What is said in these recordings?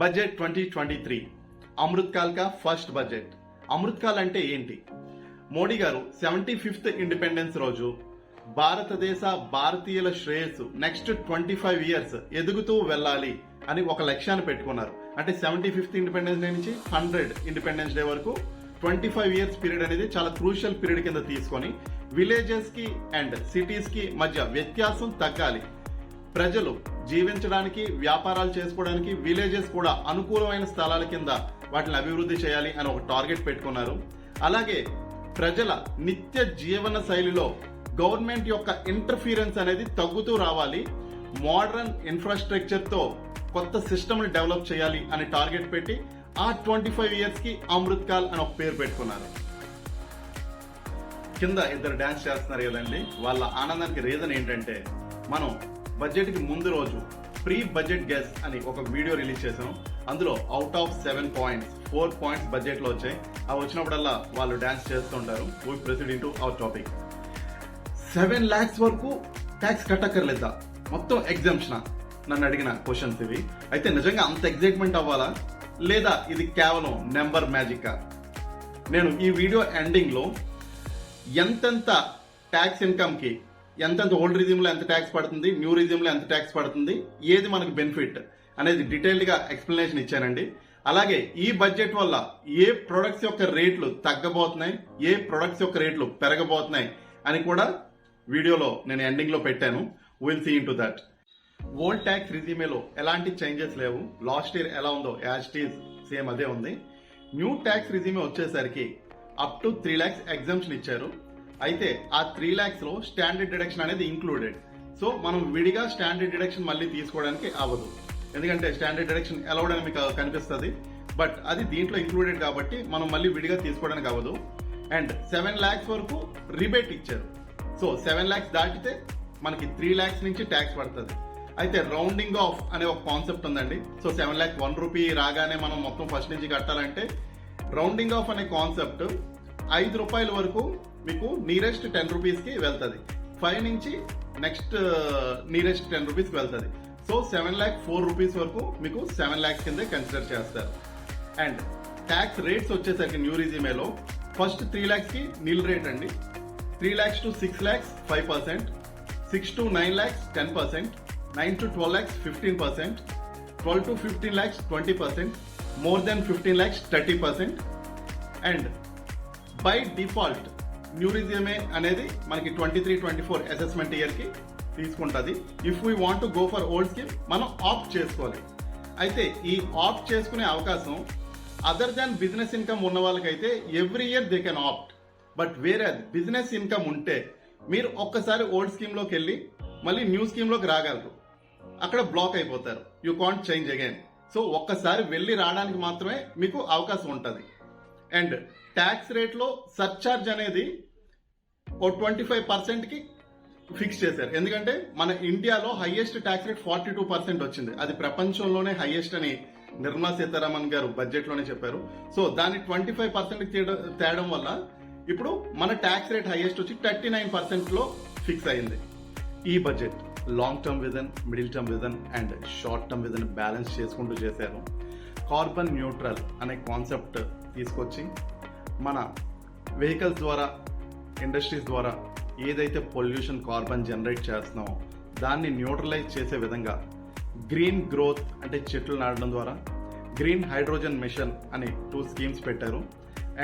Budget 2023 Amrit call కా first budget. Amrit call అంటే ఏంటి? మోడీ గారు 75th ఇండిపెండెన్స్ రోజు భారతీయుల శ్రేయస్సు నెక్స్ట్ 25 ఇయర్స్ ఎదుగుతూ వెళ్ళాలి అని ఒక లక్ష్యాన్ని పెట్టుకున్నారు. అంటే 75th ఇండిపెండెన్స్ డే నుంచి 100 ఇండిపెండెన్స్ డే వరకు 25 ఇయర్స్ పీరియడ్ అనేది చాలా క్రూషియల్ పీరియడ్ కింద తీసుకొని విలేజెస్ కి అండ్ సిటీస్ కి మధ్య వ్యత్యాసం తగ్గాలి, ప్రజలు జీవించడానికి వ్యాపారాలు చేసుకోవడానికి విలేజెస్ కూడా అనుకూలమైన స్థలాల కింద వాటిని అభివృద్ధి చేయాలి అని ఒక టార్గెట్ పెట్టుకున్నారు. అలాగే ప్రజల నిత్య జీవన శైలిలో గవర్నమెంట్ యొక్క ఇంటర్ఫీరెన్స్ అనేది తగ్గుతూ రావాలి, మోడర్న్ ఇన్ఫ్రాస్ట్రక్చర్ తో కొత్త సిస్టమ్ ని డెవలప్ చేయాలి అని టార్గెట్ పెట్టి ఆ 25 ఇయర్స్ కి అమృత్ కాల్ అని ఒక పేరు పెట్టుకున్నారు. కింద ఇద్దరు డాన్స్ చేస్తున్నారు కదండి, వాళ్ళ ఆనందానికి రీజన్ ఏంటంటే మనం బడ్జెట్ కి ముందు రోజు ప్రీ బడ్జెట్ గెస్ అని ఒక వీడియో రిలీజ్ చేసాం. అందులో out of 7 points 4 points budget లో వచ్చాయి. అవి వచ్చినప్పుడల్లా వాళ్ళు డాన్స్ చేస్తుంటారు. We proceed into our topic. 7 lakhs వరకు ట్యాక్స్ కట్టక్కర్లేదా? మొత్తం ఎగ్జామ్షన్ నన్ను అడిగిన క్వశ్చన్స్ ఇవి. అయితే నిజంగా అంత ఎగ్జైట్మెంట్ అవ్వాలా లేదా ఇది కేవలం నెంబర్ మ్యాజిక్? నేను ఈ వీడియో ఎండింగ్ లో ఎంతెంత ట్యాక్స్ ఇన్కమ్ కి ఎంతెంత ఓల్డ్ రిజిమ్ లో ఎంత ట్యాక్స్ పడుతుంది, న్యూ రిజిమ్ లో ఎంత ట్యాక్స్ పడుతుంది, ఏది మనకు బెనిఫిట్ అనేది డీటెయిల్డ్ గా ఎక్స్ప్లెనేషన్ ఇచ్చానండి. అలాగే ఈ బడ్జెట్ వల్ల ఏ ప్రొడక్ట్స్ యొక్క రేట్లు తగ్గబోతున్నాయి, ఏ ప్రొడక్ట్స్ యొక్క రేట్లు పెరగబోతున్నాయి అని కూడా వీడియోలో నేను ఎండింగ్ లో పెట్టాను. Will see into that. Old tax రిజిమేలో ఎలాంటి చేంజెస్ లేవు. లాస్ట్ ఇయర్ ఎలా ఉందో యాజ్ ఇట్ ఈజ్ సేమ్ అదే ఉంది. న్యూ ట్యాక్స్ రిజిమే వచ్చేసరికి అప్ టు 3 lakhs ఎగ్జామ్షన్ ఇచ్చారు. అయితే ఆ 3 lakhs లో స్టాండర్డ్ డిడక్షన్ అనేది ఇంక్లూడెడ్. సో మనం విడిగా స్టాండర్డ్ డిడక్షన్ మళ్ళీ తీసుకోవడానికి అవ్వదు, ఎందుకంటే స్టాండర్డ్ డిడక్షన్ అలౌడ్ అని మీకు కనిపిస్తుంది, బట్ అది దీంట్లో ఇంక్లూడెడ్ కాబట్టి మనం మళ్ళీ విడిగా తీసుకోవడానికి అవ్వదు. అండ్ 7 lakhs వరకు రిబేట్ ఇచ్చారు. సో 7 lakhs దాటితే మనకి 3 lakhs నుంచి ట్యాక్స్ పడుతుంది. అయితే రౌండింగ్ ఆఫ్ అనే ఒక కాన్సెప్ట్ ఉందండి. సో 7 lakhs 1 రూపీ రాగానే మనం మొత్తం ఫస్ట్ నుంచి కట్టాలంటే రౌండింగ్ ఆఫ్ అనే కాన్సెప్ట్ 5 రూపాయల వరకు మీకు నియరెస్ట్ 10 రూపీస్ కి వెళ్తుంది. 5 నుంచి నెక్స్ట్ నియరెస్ట్ 10 రూపీస్ కి వెళ్తుంది. సో 7 lakh 4 రూపీస్ వరకు మీకు 7 lakhs కింద కన్సిడర్ చేస్తారు. అండ్ ట్యాక్స్ రేట్స్ వచ్చేసరికి న్యూ రిజిమేలో ఫస్ట్ 3 lakhs కి నిల్ రేట్ అండి. 3 lakhs to 6 lakhs 5%, 6 to 9 lakhs 10%, 9 to 12 lakhs 15%, 12 to 15 lakhs 20%, more than 15 lakhs 30%. And by default new regime అనేది మనకి 23-24 అసెస్మెంట్ ఇయర్ కి తీసుకుంటుంది. If we want to go for old scheme మనం opt చేసుకోవాలి. అయితే ఈ ఆప్ట్ చేసుకునే అవకాశం అదర్ దాన్ బిజినెస్ ఇన్కమ్ ఉన్న వాళ్ళకైతే every year they can opt. But వేరే బిజినెస్ ఇన్కమ్ ఉంటే మీరు ఒక్కసారి ఓల్డ్ స్కీమ్ లోకి వెళ్ళి మళ్ళీ న్యూ స్కీమ్ లోకి రాగలరు, అక్కడ బ్లాక్ అయిపోతారు. You can't change again. So ఒక్కసారి వెళ్ళి రావడానికి మాత్రమే మీకు అవకాశం ఉంటుంది. అండ్ ట్యాక్స్ రేట్ లో సర్చార్జ్ అనేది ఓ 25% కి ఫిక్స్ చేశారు. ఎందుకంటే మన ఇండియాలో హైయెస్ట్ ట్యాక్స్ రేట్ 42% వచ్చింది. అది ప్రపంచంలోనే హైయెస్ట్ అని నిర్మలా సీతారామన్ గారు బడ్జెట్ లోనే చెప్పారు. సో దాన్ని 25% తేవడం వల్ల ఇప్పుడు మన ట్యాక్స్ రేట్ హైయెస్ట్ వచ్చి 39% లో ఫిక్స్ అయింది. ఈ budget long term vision, middle term vision and short term vision balance చేసుకుంటూ చేశారు. కార్బన్ న్యూట్రల్ అనే కాన్సెప్ట్ తీసుకొచ్చి మన వెహికల్స్ ద్వారా, ఇండస్ట్రీస్ ద్వారా ఏదైతే పొల్యూషన్ కార్బన్ జనరేట్ చేస్తున్నామో దాన్ని న్యూట్రలైజ్ చేసే విధంగా గ్రీన్ గ్రోత్ అంటే చెట్లు నాటడం ద్వారా, గ్రీన్ హైడ్రోజన్ మిషన్ అని 2 స్కీమ్స్ పెట్టారు.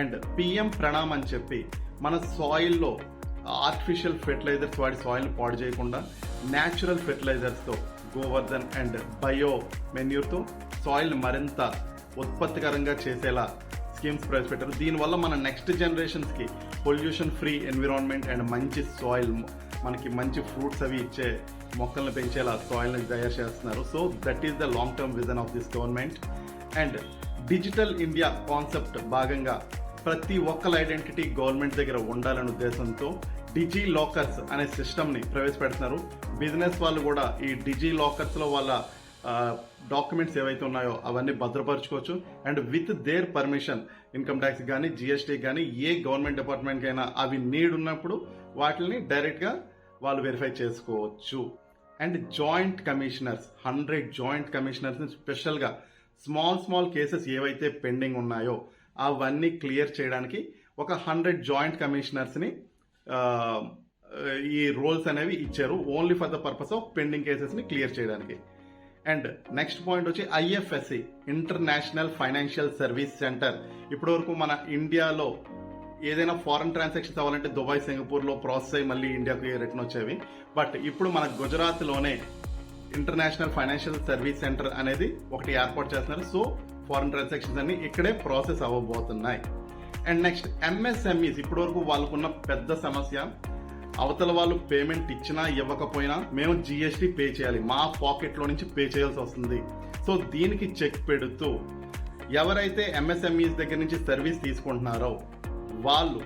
అండ్ పిఎం ప్రణామ్ అని చెప్పి మన సాయిల్లో ఆర్టిఫిషియల్ ఫెర్టిలైజర్స్ వాడి సాయిల్ పాడు చేయకుండా న్యాచురల్ ఫెర్టిలైజర్స్తో, గోవర్ధన్ అండ్ బయో మెన్యూర్తో సాయిల్ మరింత ఉత్పత్తికరంగా చేసేలా స్కీమ్స్ ప్రవేశపెట్టారు. దీనివల్ల మన నెక్స్ట్ జనరేషన్స్ కి పొల్యూషన్ ఫ్రీ ఎన్విరాన్మెంట్ అండ్ మంచి సాయిల్, మనకి మంచి ఫ్రూట్స్ అవి ఇచ్చే మొక్కలను పెంచేలా సాయిల్ ని తయారు చేస్తున్నారు. So that is the long term vision of this government. And digital India concept భాగంగా ప్రతి ఒక్కల ఐడెంటిటీ గవర్నమెంట్ దగ్గర ఉండాలనే ఉద్దేశంతో డిజీ లాకర్స్ అనే సిస్టమ్ ని ప్రవేశపెడుతున్నారు. బిజినెస్ వాళ్ళు కూడా ఈ డిజీ లాకర్స్ లో వాళ్ళ డాక్యుమెంట్స్ ఏవైతే ఉన్నాయో అవన్నీ భద్రపరచుకోవచ్చు. And with their permission income tax కానీ, జిఎస్టీ కానీ, ఏ గవర్నమెంట్ డిపార్ట్మెంట్ కైనా అవి నీడ్ ఉన్నప్పుడు వాటిని డైరెక్ట్ గా వాళ్ళు వెరిఫై చేసుకోవచ్చు. And joint commissioners 100 joint commissioners ని స్పెషల్ గా స్మాల్ కేసెస్ ఏవైతే పెండింగ్ ఉన్నాయో అవన్నీ క్లియర్ చేయడానికి ఒక 100 జాయింట్ కమిషనర్స్ని ఈ రోల్స్ అనేవి ఇచ్చారు, only for the purpose of pending కేసెస్ని క్లియర్ చేయడానికి. అండ్ నెక్స్ట్ పాయింట్ వచ్చి IFSC, international financial service centre. ఇప్పటి వరకు మన ఇండియాలో ఏదైనా ఫారెన్ ట్రాన్సాక్షన్స్ అవ్వాలంటే దుబాయ్, సింగపూర్లో ప్రాసెస్ అయ్యి మళ్ళీ ఇండియాకి రిటర్న్ వచ్చేవి. బట్ ఇప్పుడు మన గుజరాత్లోనే ఇంటర్నేషనల్ ఫైనాన్షియల్ సర్వీస్ సెంటర్ అనేది ఒకటి ఏర్పాటు చేస్తున్నారు. సో ఫారెన్ ట్రాన్సాక్షన్స్ అన్ని ఇక్కడే ప్రాసెస్ అవ్వబోతున్నాయి. అండ్ నెక్స్ట్ MSMEs, ఇప్పటి వరకు వాళ్ళకున్న పెద్ద సమస్య, అవతల వాళ్ళు పేమెంట్ ఇచ్చినా ఇవ్వకపోయినా మేము GST పే చేయాలి, మా పాకెట్లో నుంచి పే చేయాల్సి వస్తుంది. సో దీనికి చెక్ పెడుతూ ఎవరైతే MSMEs దగ్గర నుంచి సర్వీస్ తీసుకుంటున్నారో వాళ్ళు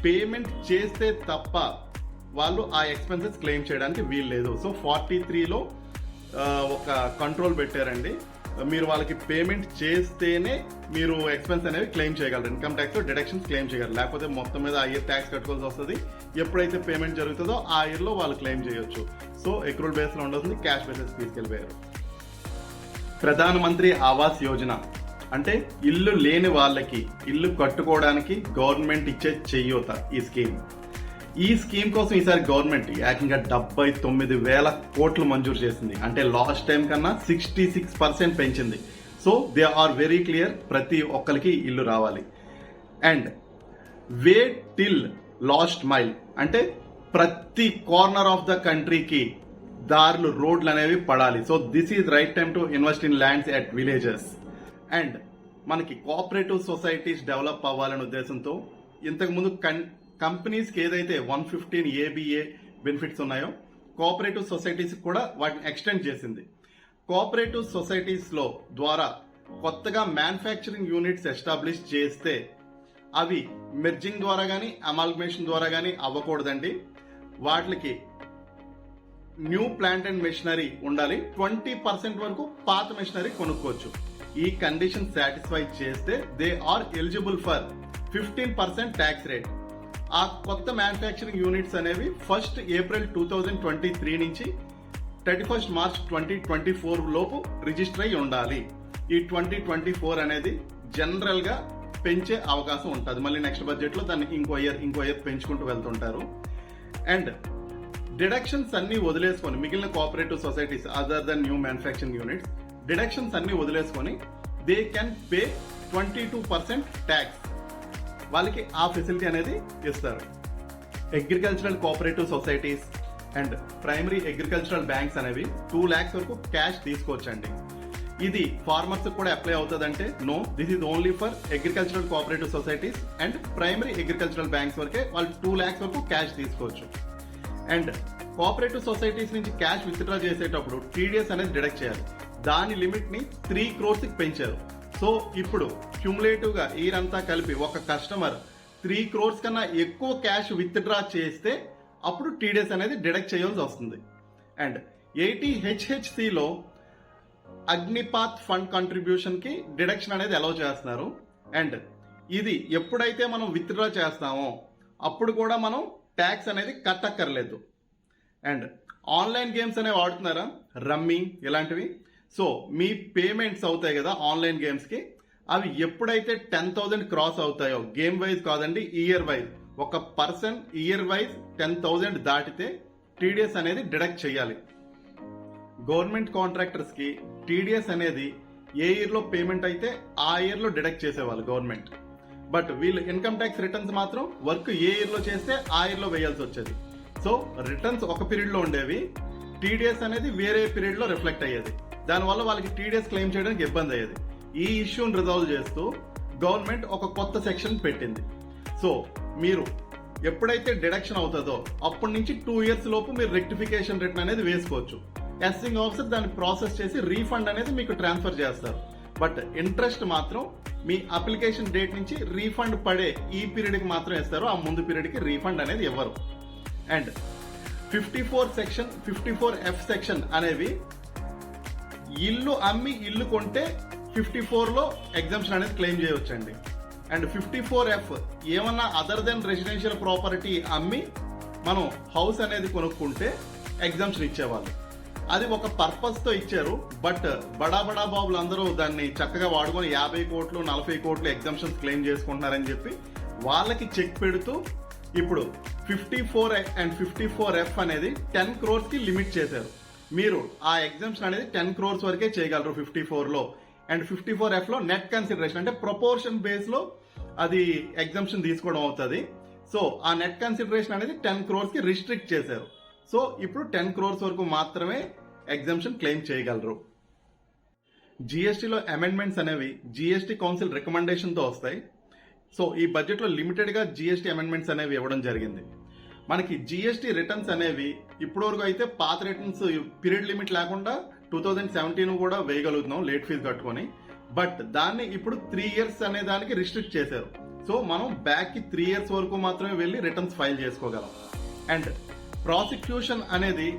పేమెంట్ చేస్తే తప్ప వాళ్ళు ఆ ఎక్స్పెన్సెస్ క్లెయిమ్ చేయడానికి వీలు లేదు. సో 43లో ఒక కంట్రోల్ పెట్టారండి. మీరు వాళ్ళకి పేమెంట్ చేస్తేనే మీరు ఎక్స్పెన్స్ అనేవి క్లెయిమ్ చేయగలరు, ఇన్కమ్ ట్యాక్స్ డిడక్షన్స్ క్లెయిమ్ చేయగలరు. లేకపోతే మొత్తం మీద ఆ ఇయర్ ట్యాక్స్ కట్టుకోవాల్సి వస్తుంది. ఎప్పుడైతే పేమెంట్ జరుగుతుందో ఆ ఇయర్లో వాళ్ళు క్లెయిమ్ చేయొచ్చు. సో ఎక్రూల్ బేస్లో ఉండొస్తుంది, క్యాష్ బేసిస్ తీసుకెళ్లిపోయారు. ప్రధాన మంత్రి ఆవాస్ యోజన అంటే ఇల్లు లేని వాళ్ళకి ఇల్లు కట్టుకోవడానికి గవర్నమెంట్ ఇచ్చే చెయ్యూత ఈ స్కీమ్. ఈ స్కీమ్ కోసం ఈసారి గవర్నమెంట్ ఏకంగా 79,000 కోట్లు మంజూరు చేసింది. అంటే లాస్ట్ టైం కన్నా 66% పెంచింది. So they are very clear, ప్రతి ఒక్కరికి ఇల్లు రావాలి. And wait till last mile అంటే ప్రతి కార్నర్ ఆఫ్ ద కంట్రీకి దారులు, రోడ్లు అనేవి పడాలి. So this is right time to invest in lands at villages. And మనకి కోఆపరేటివ్ సొసైటీస్ డెవలప్ అవ్వాలనే ఉద్దేశంతో ఇంతకుముందు కంపెనీస్కి ఏదైతే 115 ABA బెనిఫిట్స్ ఉన్నాయో కోఆపరేటివ్ సొసైటీస్ కూడా వాటిని ఎక్స్టెండ్ చేసింది. కోఆపరేటివ్ సొసైటీస్ లో ద్వారా కొత్తగా మ్యానుఫ్యాక్చరింగ్ యూనిట్స్ ఎస్టాబ్లిష్ చేస్తే అవి మెర్జింగ్ ద్వారా గానీ అమాల్గమేషన్ ద్వారా గానీ అవ్వకూడదండి. వాటికి న్యూ ప్లాంట్ అండ్ మెషినరీ ఉండాలి. 20% వరకు పాత మెషినరీ కొనుక్కోవచ్చు. ఈ కండిషన్ సాటిస్ఫై చేస్తే they are eligible for 15% tax rate. ఆ కొత్త మ్యానుఫ్యాక్చరింగ్ యూనిట్స్ అనేవి 1 ఏప్రిల్ 2023 నుంచి 31 మార్చ్ 2024 లోపు రిజిస్టర్ అయి ఉండాలి. ఈ 2024 అనేది జనరల్ గా పెంచే అవకాశం ఉంటుంది. మళ్ళీ నెక్స్ట్ బడ్జెట్ లో దాన్ని ఇంకో ఇయర్ పెంచుకుంటూ వెళ్తుంటారు. అండ్ డిడక్షన్స్ అన్ని వదిలేసుకొని మిగిలిన cooperative societies other than new manufacturing units deductions అన్ని వదిలేసుకొని దే కెన్ పే 22% ట్యాక్స్. వాళ్ళకి ఆ ఫెసిలిటీ అనేది ఇస్తారు. Agricultural cooperative societies and primary agricultural banks అనేవి 2 lakhs వరకు క్యాష్ తీసుకోవచ్చండి. ఇది ఫార్మర్స్ కూడా అప్లై అవుతుందంటే no, this is only for agricultural cooperative societies and primary agricultural banks వరకే వాళ్ళు 2 lakhs వరకు క్యాష్ తీసుకోవచ్చు. అండ్ కోఆపరేటివ్ సొసైటీస్ నుంచి క్యాష్ విత్డ్రా చేసేటప్పుడు TDS అనేది డిడక్ట్ చేయాలి. దాని లిమిట్ ని 3 crores పెంచారు. సో ఇప్పుడు క్యుములేటివ్ గా ఈరంతా కలిపి ఒక కస్టమర్ 3 crores కన్నా ఎక్కువ క్యాష్ విత్డ్రా చేస్తే అప్పుడు TDS అనేది డిడక్ట్ చేయాల్సి వస్తుంది. అండ్ 80 HHCలో అగ్నిపాత్ ఫండ్ కంట్రిబ్యూషన్ కి డిడక్షన్ అనేది అలౌ చేస్తున్నారు. అండ్ ఇది ఎప్పుడైతే మనం విత్డ్రా చేస్తామో అప్పుడు కూడా మనం ట్యాక్స్ అనేది కట్టక్కర్లేదు. అండ్ ఆన్లైన్ గేమ్స్ అనేవి ఆడుతున్నారా, రమ్మీ ఇలాంటివి. సో మీ పేమెంట్స్ అవుతాయి కదా ఆన్లైన్ గేమ్స్ కి, అవి ఎప్పుడైతే 10,000 క్రాస్ అవుతాయో, గేమ్ వైజ్ కాదండి ఇయర్ వైజ్, ఒక పర్సన్ ఇయర్ వైజ్ 10,000 దాటితే TDS అనేది డిడక్ట్ చేయాలి. గవర్నమెంట్ కాంట్రాక్టర్స్ కి TDS అనేది ఏ ఇయర్ లో పేమెంట్ అయితే ఆ ఇయర్ లో డిడక్ట్ చేసేవాళ్ళు గవర్నమెంట్. బట్ వీళ్ళు ఇన్కమ్ ట్యాక్స్ రిటర్న్స్ మాత్రం వర్క్ ఏ ఇయర్ లో చేస్తే ఆ ఇయర్ లో వేయాల్సి వచ్చేది. సో రిటర్న్స్ ఒక పీరియడ్ లో ఉండేవి, TDS అనేది వేరే పీరియడ్ లో రిఫ్లెక్ట్ అయ్యేది. దానివల్ల వాళ్ళకి TDS క్లెయిమ్ చేయడానికి ఇబ్బంది అయ్యేది. ఈ ఇష్యూని రిజాల్వ్ చేస్తూ గవర్నమెంట్ ఒక కొత్త సెక్షన్ పెట్టింది. సో మీరు ఎప్పుడైతే డిడక్షన్ అవుతుందో అప్పటి నుంచి 2 years లోపు మీరు రెక్టిఫికేషన్ రిటర్న్ అనేది వేసుకోవచ్చు. అసెసింగ్ ఆఫీసర్ దాన్ని ప్రాసెస్ చేసి రీఫండ్ అనేది మీకు ట్రాన్స్ఫర్ చేస్తారు. బట్ ఇంట్రెస్ట్ మాత్రం మీ అప్లికేషన్ డేట్ నుంచి రీఫండ్ పడే ఈ పీరియడ్ కి మాత్రం ఇస్తారు, ఆ ముందు పీరియడ్ కి రీఫండ్ అనేది ఇవ్వరు. అండ్ 54 సెక్షన్ 54F సెక్షన్ అనేవి ఇల్లు అమ్మి ఇల్లు కొంటే 54లో ఎగ్జంప్షన్ అనేది క్లెయిమ్ చేయవచ్చండి. అండ్ 54F ఏమన్నా అదర్ దెన్ రెసిడెన్షియల్ ప్రాపర్టీ అమ్మి మనం హౌస్ అనేది కొనుక్కుంటే ఎగ్జంప్షన్ ఇచ్చేవాళ్ళు. అది ఒక పర్పస్ తో ఇచ్చారు. బట్ బడా బడా బాబులు అందరూ దాన్ని చక్కగా వాడుకొని 50 కోట్లు 40 కోట్లు ఎగ్జామ్షన్స్ క్లెయిమ్ చేసుకుంటున్నారని చెప్పి వాళ్ళకి చెక్ పెడుతూ ఇప్పుడు 54 అండ్ 54F అనేది 10 crores కి లిమిట్ చేశారు. మీరు ఆ ఎగ్జామ్షన్ అనేది 10 crores వరకే చేయగలరు 54లో. అండ్ 54F లో నెట్ కన్సిడరేషన్ అంటే ప్రపోర్షన్ బేస్ లో అది ఎగ్జామ్షన్ తీసుకోవడం అవుతుంది. సో ఆ నెట్ కన్సిడరేషన్ అనేది 10 crores కి రిస్ట్రిక్ట్ చేశారు. సో ఇప్పుడు 10 crores వరకు మాత్రమే ఎగ్జామ్షన్ క్లెయిమ్ చేయగలరు. జిఎస్టీలో అమెండ్మెంట్స్ అనేవి జిఎస్టీ కౌన్సిల్ రికమెండేషన్ తో వస్తాయి. సో ఈ బడ్జెట్ లో లిమిటెడ్ గా జిఎస్టీ అమెండ్మెంట్స్ అనేవి ఇవ్వడం జరిగింది. మనకి జిఎస్టీ రిటర్న్స్ అనేవి ఇప్పటివరకు అయితే పాత రిటర్న్స్ పీరియడ్ లిమిట్ లేకుండా 2017 కూడా వేయగలుగుతున్నాం లేట్ ఫీజు కట్టుకొని. బట్ దాన్ని ఇప్పుడు 3 years అనే దానికి రిస్ట్రిక్ట్ చేశారు. సో మనం బ్యాక్ కి 3 years వరకు మాత్రమే వెళ్ళి రిటర్న్స్ ఫైల్ చేసుకోగలం. అండ్ ప్రాసిక్యూషన్ అనేది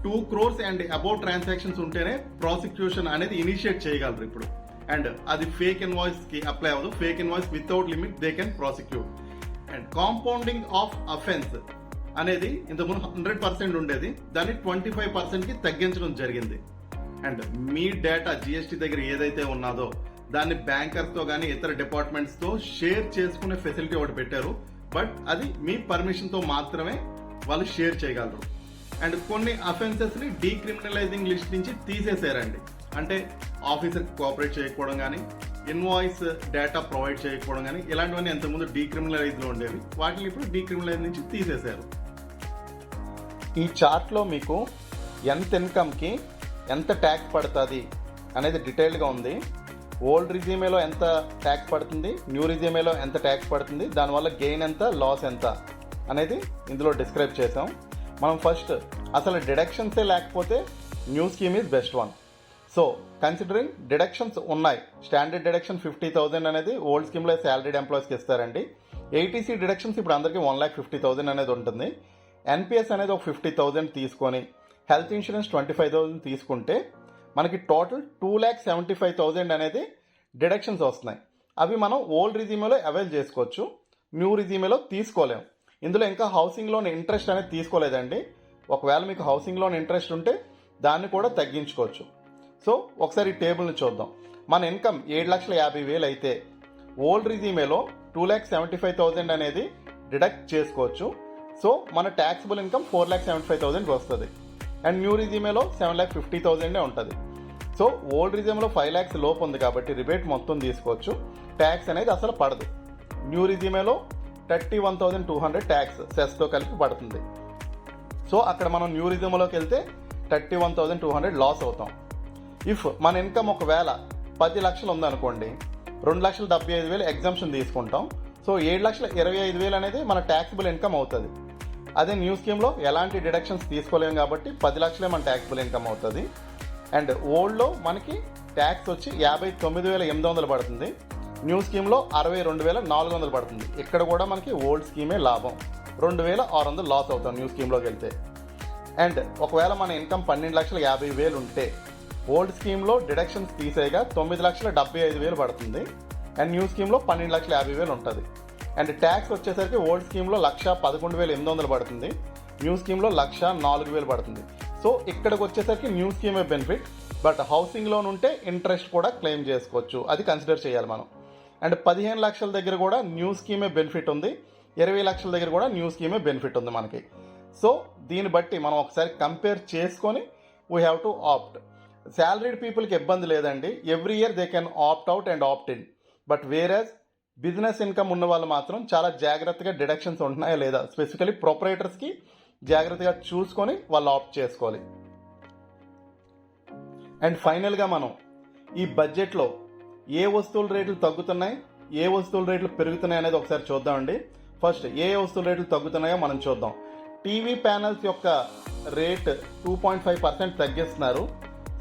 2 crores అండ్ అబౌవ్ ట్రాన్సాక్షన్స్ ఉంటేనే ప్రాసిక్యూషన్ అనేది ఇనిషియేట్ చేయగలరు ఇప్పుడు. అండ్ అది ఫేక్ ఇన్వాయిస్ కి అప్లై అవ్వదు. Fake invoice without limit they can prosecute. And compounding of offence అనేది ఇంతకుముందు 100% ఉండేది, దాన్ని 25% కి తగ్గించడం జరిగింది. అండ్ మీ డేటా జిఎస్టీ దగ్గర ఏదైతే ఉన్నదో దాన్ని బ్యాంకర్స్ తో కానీ ఇతర డిపార్ట్మెంట్స్ తో షేర్ చేసుకునే ఫెసిలిటీ ఒకటి పెట్టారు. బట్ అది మీ పర్మిషన్ తో మాత్రమే వాళ్ళు షేర్ చేయగలరు. అండ్ కొన్ని అఫెన్సెస్ ని డీక్రిమినలైజింగ్ లిస్ట్ నుంచి తీసేశారండి. అంటే ఆఫీసర్ కోఆపరేట్ చేయకపోవడం కానీ, ఇన్వాయిస్ డేటా ప్రొవైడ్ చేయకపోవడం కానీ, ఇలాంటివన్నీ ఎంతకుముందు డీక్రిమినలైజ్ లో ఉండేవి, వాటిని ఇప్పుడు డీక్రిమినలైజ్ నుంచి తీసేశారు. ఈ చార్ట్ లో మీకు ఎంత ఇన్కమ్ కి ఎంత ట్యాక్స్ పడుతుంది అనేది డీటెయిల్గా ఉంది. ఓల్డ్ రిజ్యూమేలో ఎంత ట్యాక్స్ పడుతుంది, న్యూ రిజ్యూమేలో ఎంత ట్యాక్స్ పడుతుంది, దానివల్ల గెయిన్ ఎంత, లాస్ ఎంత అనేది ఇందులో డిస్క్రైబ్ చేసాం. మనం ఫస్ట్ అసలు డిడక్షన్సే లేకపోతే new scheme is best one. So considering deductions ఉన్నాయి, స్టాండర్డ్ డిడక్షన్ 50,000 అనేది ఓల్డ్ స్కీమ్లో శాలరీడ్ ఎంప్లాయీస్కి ఇస్తారండి. ఏటీసీ డిడక్షన్స్ ఇప్పుడు అందరికీ 1,50,000 అనేది ఉంటుంది. ఎన్పిఎస్ అనేది ఒక 50,000 తీసుకొని హెల్త్ ఇన్సూరెన్స్ 25,000 తీసుకుంటే మనకి టోటల్ 2,75,000 అనేది డిడక్షన్స్ వస్తున్నాయి. అవి మనం ఓల్డ్ రిజ్యూమేలో అవైల్ చేసుకోవచ్చు, న్యూ రిజ్యూమేలో తీసుకోలేము. ఇందులో ఇంకా హౌసింగ్ లోన్ ఇంట్రెస్ట్ అనేది తీసుకోలేదండి. ఒకవేళ మీకు హౌసింగ్ లోన్ ఇంట్రెస్ట్ ఉంటే దాన్ని కూడా తగ్గించుకోవచ్చు. సో ఒకసారి ఈ టేబుల్ని చూద్దాం. మన ఇన్కమ్ 7,50,000 అయితే ఓల్డ్ రిజ్యూమేలో 2,75,000 అనేది డిడక్ట్ చేసుకోవచ్చు. సో మన ట్యాక్సిబుల్ ఇన్కమ్ 4,75,000 వస్తుంది. అండ్ న్యూ రిజ్యూమేలో 7,50,000 ఉంటుంది. సో ఓల్డ్ రిజ్యూమేలో 5 lakhs లోపు ఉంది కాబట్టి రిబేట్ మొత్తం తీసుకోవచ్చు, ట్యాక్స్ అనేది అసలు పడదు. న్యూ రిజ్యూమేలో 31,200 ట్యాక్స్ సెస్తో కలిపి పడుతుంది. సో అక్కడ మనం న్యూ రిజ్యూమేలోకి వెళ్తే 31,200 లాస్ అవుతాం. ఇఫ్ మన ఇన్కమ్ ఒకవేళ 10 లక్షలు ఉందనుకోండి, 2,75,000 ఎగ్జామ్షన్ తీసుకుంటాం. సో 7,25,000 అనేది మన ట్యాక్సిబుల్ ఇన్కమ్ అవుతుంది. అదే న్యూ స్కీమ్లో ఎలాంటి డిడక్షన్స్ తీసుకోలేము కాబట్టి 10 లక్షలే మన ట్యాక్సిబుల్ ఇన్కమ్ అవుతుంది. అండ్ ఓల్డ్లో మనకి ట్యాక్స్ వచ్చి 59,800 పడుతుంది, న్యూ స్కీమ్లో 62,400 పడుతుంది. ఇక్కడ కూడా మనకి ఓల్డ్ స్కీమే లాభం, 2,600 లాస్ అవుతాం న్యూ స్కీమ్లోకి వెళ్తే. అండ్ ఒకవేళ మన ఇన్కమ్ 12,50,000 ఉంటే ఓల్డ్ స్కీమ్లో డిడక్షన్స్ తీసేగా 9,75,000 పడుతుంది. అండ్ న్యూ స్కీమ్లో 12,50,000 ఉంటుంది. అండ్ ట్యాక్స్ వచ్చేసరికి ఓల్డ్ స్కీమ్లో 1,11,800 పడుతుంది, న్యూ స్కీమ్లో 1,04,000 పడుతుంది. సో ఇక్కడికి వచ్చేసరికి న్యూ స్కీమే బెనిఫిట్. బట్ హౌసింగ్ లోన్ ఉంటే ఇంట్రెస్ట్ కూడా క్లెయిమ్ చేసుకోవచ్చు, అది కన్సిడర్ చేయాలి మనం. అండ్ 15 లక్షల దగ్గర కూడా న్యూ స్కీమే బెనిఫిట్ ఉంది, 20 లక్షల దగ్గర కూడా న్యూ స్కీమే బెనిఫిట్ ఉంది మనకి. సో దీన్ని బట్టి మనం ఒకసారి కంపేర్ చేసుకొని we have to opt. Salaried పీపుల్కి ఇబ్బంది లేదండి, every year they can opt out and opt in. But వేరేజ్ బిజినెస్ ఇన్కమ్ ఉన్న వాళ్ళు మాత్రం చాలా జాగ్రత్తగా డిడక్షన్స్ ఉంటున్నాయా లేదా, స్పెసిఫికలీ ప్రొపరేటర్స్కి జాగ్రత్తగా చూసుకొని వాళ్ళు ఆప్ట్ చేసుకోవాలి. అండ్ ఫైనల్గా మనం ఈ బడ్జెట్లో ఏ వస్తువుల రేట్లు తగ్గుతున్నాయి, ఏ వస్తువుల రేట్లు పెరుగుతున్నాయి అనేది ఒకసారి చూద్దామండి. ఫస్ట్ ఏ వస్తువుల రేట్లు తగ్గుతున్నాయో మనం చూద్దాం. టీవీ ప్యానల్స్ యొక్క రేట్ 2.5% తగ్గిస్తున్నారు.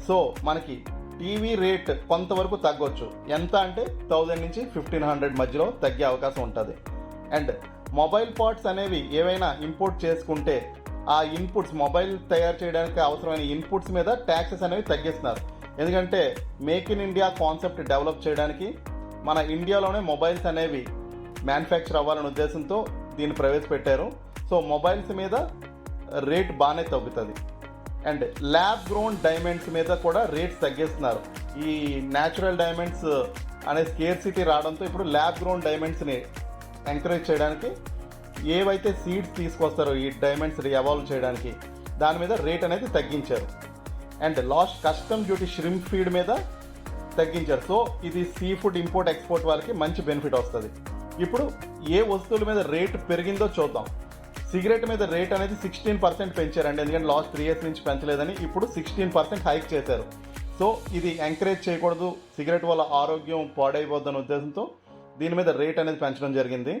సో మనకి టీవీ రేట్ కొంతవరకు తగ్గొచ్చు, ఎంత అంటే 1000 నుంచి 1,500 మధ్యలో తగ్గే అవకాశం ఉంటుంది. అండ్ మొబైల్ పార్ట్స్ అనేవి ఏవైనా ఇంపోర్ట్ చేసుకుంటే ఆ ఇన్పుట్స్, మొబైల్ తయారు చేయడానికి అవసరమైన ఇన్పుట్స్ మీద ట్యాక్సెస్ అనేవి తగ్గిస్తున్నారు. ఎందుకంటే make in India concept develop చేయడానికి మన ఇండియాలోనే మొబైల్స్ అనేవి మ్యానుఫ్యాక్చర్ అవ్వాలనే ఉద్దేశంతో దీన్ని ప్రవేశపెట్టారు. సో మొబైల్స్ మీద రేట్ బాగానే తగ్గుతుంది. అండ్ ల్యాబ్ గ్రోన్ డైమండ్స్ మీద కూడా రేట్స్ తగ్గిస్తున్నారు. ఈ న్యాచురల్ డైమండ్స్ అనే స్కేర్సిటీ రావడంతో ఇప్పుడు ల్యాబ్ గ్రోన్ డైమండ్స్ని ఎంకరేజ్ చేయడానికి ఏవైతే సీడ్స్ తీసుకొస్తారో ఈ డైమండ్స్ని ఎవాల్వ్ చేయడానికి దాని మీద రేట్ అనేది తగ్గించారు. And last custom duty shrimp feed మీద తగ్గించారు. సో ఇది సీ ఫుడ్ ఇంపోర్ట్ ఎక్స్పోర్ట్ వాళ్ళకి మంచి బెనిఫిట్ వస్తుంది. ఇప్పుడు ఏ వస్తువుల మీద రేట్ పెరిగిందో చూద్దాం. సిగరెట్ మీద రేట్ అనేది 16% పెంచారండి, ఎందుకంటే లాస్ట్ 3 years నుంచి పెంచలేదని ఇప్పుడు 16% హైక్ చేశారు. సో ఇది ఎంకరేజ్ చేయకూడదు, సిగరెట్ వల్ల ఆరోగ్యం పాడైపోద్దన్న ఉద్దేశంతో దీని మీద రేట్ అనేది పెంచడం జరిగింది.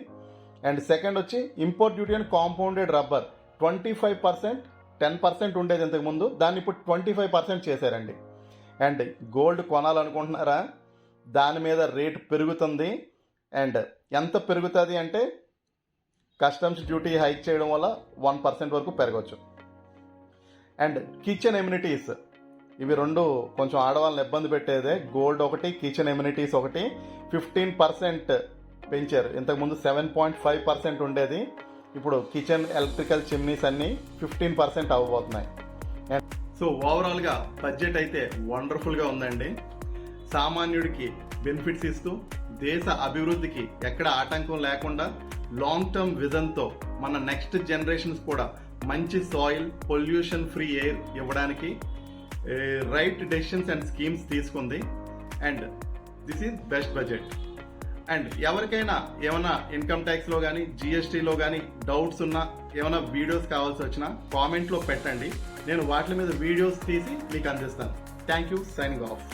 అండ్ సెకండ్ వచ్చి import duty and compounded rubber 25%, 10% ఉండేది ఇంతకుముందు, దాన్ని ఇప్పుడు 25% చేశారండి. అండ్ గోల్డ్ కొనాలనుకుంటున్నారా, దాని మీద రేట్ పెరుగుతుంది. అండ్ ఎంత పెరుగుతుంది అంటే కస్టమ్స్ డ్యూటీ హైక్ చేయడం వల్ల 1% వరకు పెరగవచ్చు. అండ్ కిచెన్ ఎమ్యూనిటీస్, ఇవి రెండు కొంచెం ఆడవాళ్ళని ఇబ్బంది పెట్టేదే. గోల్డ్ ఒకటి, కిచెన్ ఎమ్యూనిటీస్ ఒకటి 15% పెంచారు. ఇంతకుముందు 7.5% ఉండేది, ఇప్పుడు కిచెన్ ఎలక్ట్రికల్ చిమ్నీస్ అన్నీ 15% అవ్వబోతున్నాయి. సో ఓవరాల్గా బడ్జెట్ అయితే వండర్ఫుల్గా ఉందండి. సామాన్యుడికి బెనిఫిట్స్ ఇస్తూ దేశ అభివృద్ధికి ఎక్కడ ఆటంకం లేకుండా లాంగ్ టర్మ్ విజన్తో మన నెక్స్ట్ జనరేషన్స్ కూడా మంచి సాయిల్, పొల్యూషన్ ఫ్రీ ఎయిర్ ఇవ్వడానికి రైట్ డెసిషన్స్ అండ్ స్కీమ్స్ తీసుకుంది. And this is best budget. And ఎవరికైనా ఏమైనా ఇన్కమ్ ట్యాక్స్లో కానీ జిఎస్టీలో కానీ డౌట్స్ ఉన్నా, ఏమైనా వీడియోస్ కావాల్సి వచ్చినా కామెంట్లో పెట్టండి, నేను వాటి మీద వీడియోస్ తీసి మీకు అందిస్తాను. Thank you, signing off.